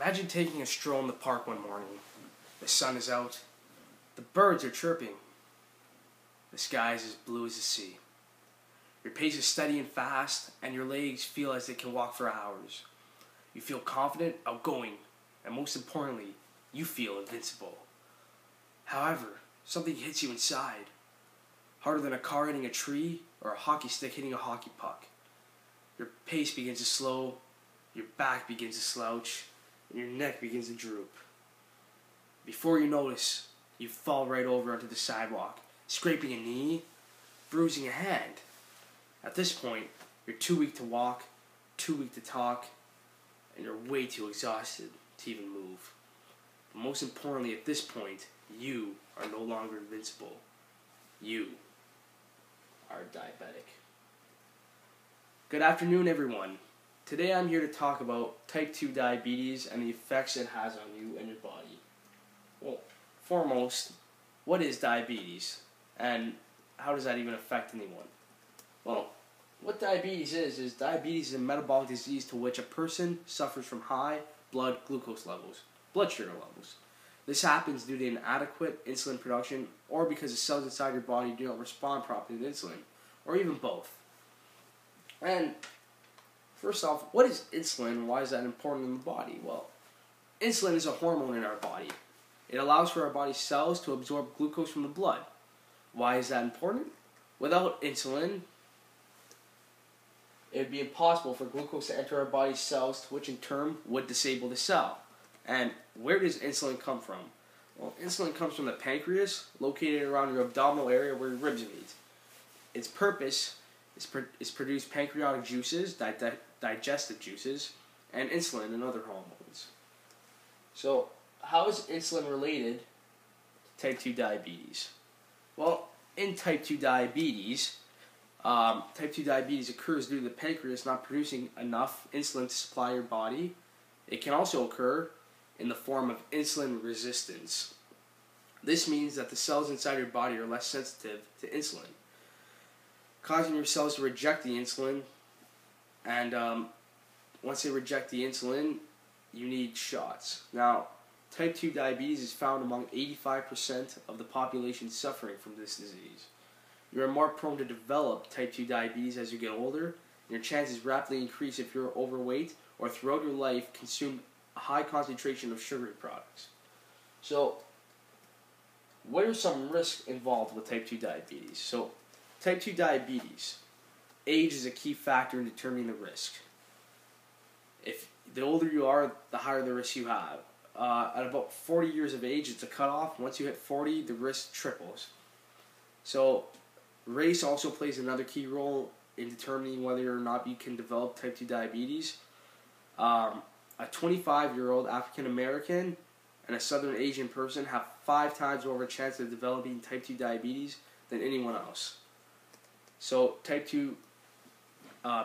Imagine taking a stroll in the park one morning. The sun is out. The birds are chirping. The sky is as blue as the sea. Your pace is steady and fast, and your legs feel as they can walk for hours. You feel confident, outgoing, and most importantly, you feel invincible. However, something hits you inside, harder than a car hitting a tree or a hockey stick hitting a hockey puck. Your pace begins to slow, your back begins to slouch, and your neck begins to droop. Before you notice, you fall right over onto the sidewalk, scraping a knee, bruising a hand. At this point, you're too weak to walk, too weak to talk, and you're way too exhausted to even move. But most importantly, at this point, you are no longer invincible. You are diabetic. Good afternoon, everyone. Today I'm here to talk about type 2 diabetes and the effects it has on you and your body. Well, foremost, what is diabetes? And how does that even affect anyone? Well, what diabetes is diabetes is a metabolic disease to which a person suffers from high blood glucose levels, blood sugar levels. This happens due to inadequate insulin production or because the cells inside your body do not respond properly to insulin, or even both. And first off, what is insulin and why is that important in the body? Well, insulin is a hormone in our body. It allows for our body's cells to absorb glucose from the blood. Why is that important? Without insulin, it would be impossible for glucose to enter our body's cells, which in turn would disable the cell. And where does insulin come from? Well, insulin comes from the pancreas, located around your abdominal area where your ribs meet. Its purpose is produce pancreatic juices, digestive juices, and insulin and other hormones. So, how is insulin related to type 2 diabetes? Well, in type 2 diabetes, occurs due to the pancreas not producing enough insulin to supply your body. It can also occur in the form of insulin resistance. This means that the cells inside your body are less sensitive to insulin, causing your cells to reject the insulin, and once they reject the insulin, you need shots. Now, type 2 diabetes is found among 85% of the population suffering from this disease. You are more prone to develop type 2 diabetes as you get older, and your chances rapidly increase if you're overweight or throughout your life consume a high concentration of sugary products. So, what are some risks involved with type 2 diabetes? So, type 2 diabetes, age is a key factor in determining the risk. If the older you are, the higher the risk you have. At about 40 years of age, it's a cutoff. Once you hit 40, the risk triples. So, race also plays another key role in determining whether or not you can develop type 2 diabetes. A 25-year-old African American and a Southern Asian person have 5 times more of a chance of developing type 2 diabetes than anyone else. So, type 2,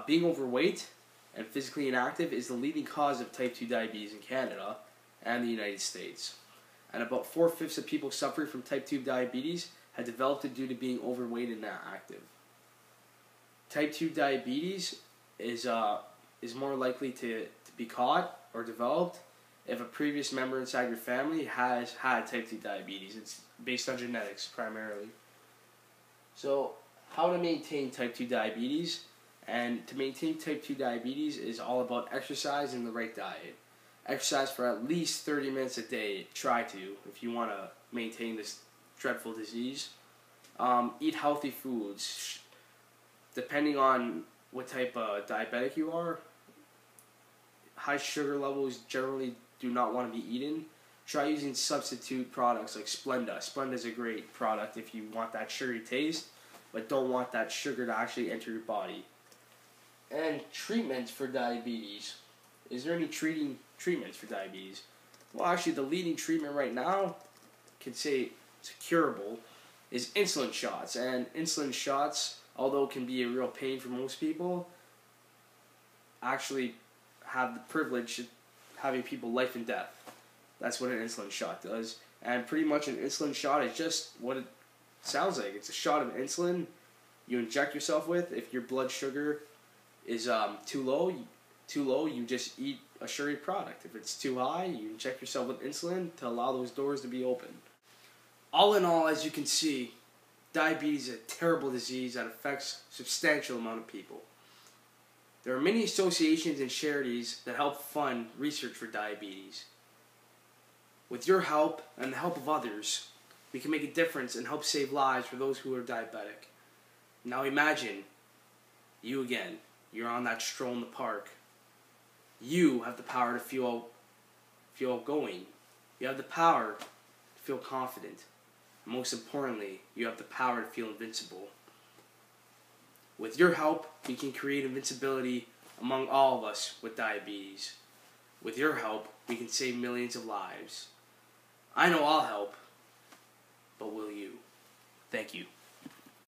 being overweight and physically inactive is the leading cause of type 2 diabetes in Canada and the United States. And about 4/5 of people suffering from type 2 diabetes had developed it due to being overweight and not active. Type 2 diabetes is more likely to be caught or developed if a previous member inside your family has had type 2 diabetes. It's based on genetics primarily. So, how to maintain type 2 diabetes? And to maintain type 2 diabetes is all about exercise and the right diet. Exercise for at least 30 minutes a day. Try to, if you want to maintain this dreadful disease. Eat healthy foods. Depending on what type of diabetic you are, high sugar levels generally do not want to be eaten. Try using substitute products like Splenda. Splenda is a great product if you want that sugary taste, but don't want that sugar to actually enter your body. And treatments for diabetes. Is there any treatments for diabetes? Well, actually, the leading treatment right now, can say it's curable, is insulin shots. And insulin shots, although it can be a real pain for most people, actually have the privilege of having people life and death. That's what an insulin shot does. And pretty much an insulin shot is just what it sounds like. It's a shot of insulin you inject yourself with. If your blood sugar is too low, you just eat a Sure product. If it's too high, you inject yourself with insulin to allow those doors to be open. All in all, as you can see, diabetes is a terrible disease that affects a substantial amount of people. There are many associations and charities that help fund research for diabetes. With your help and the help of others, we can make a difference and help save lives for those who are diabetic. Now imagine, you again, you're on that stroll in the park. You have the power to feel outgoing. You have the power to feel confident. And most importantly, you have the power to feel invincible. With your help, we can create invincibility among all of us with diabetes. With your help, we can save millions of lives. I know I'll help, but will you? Thank you.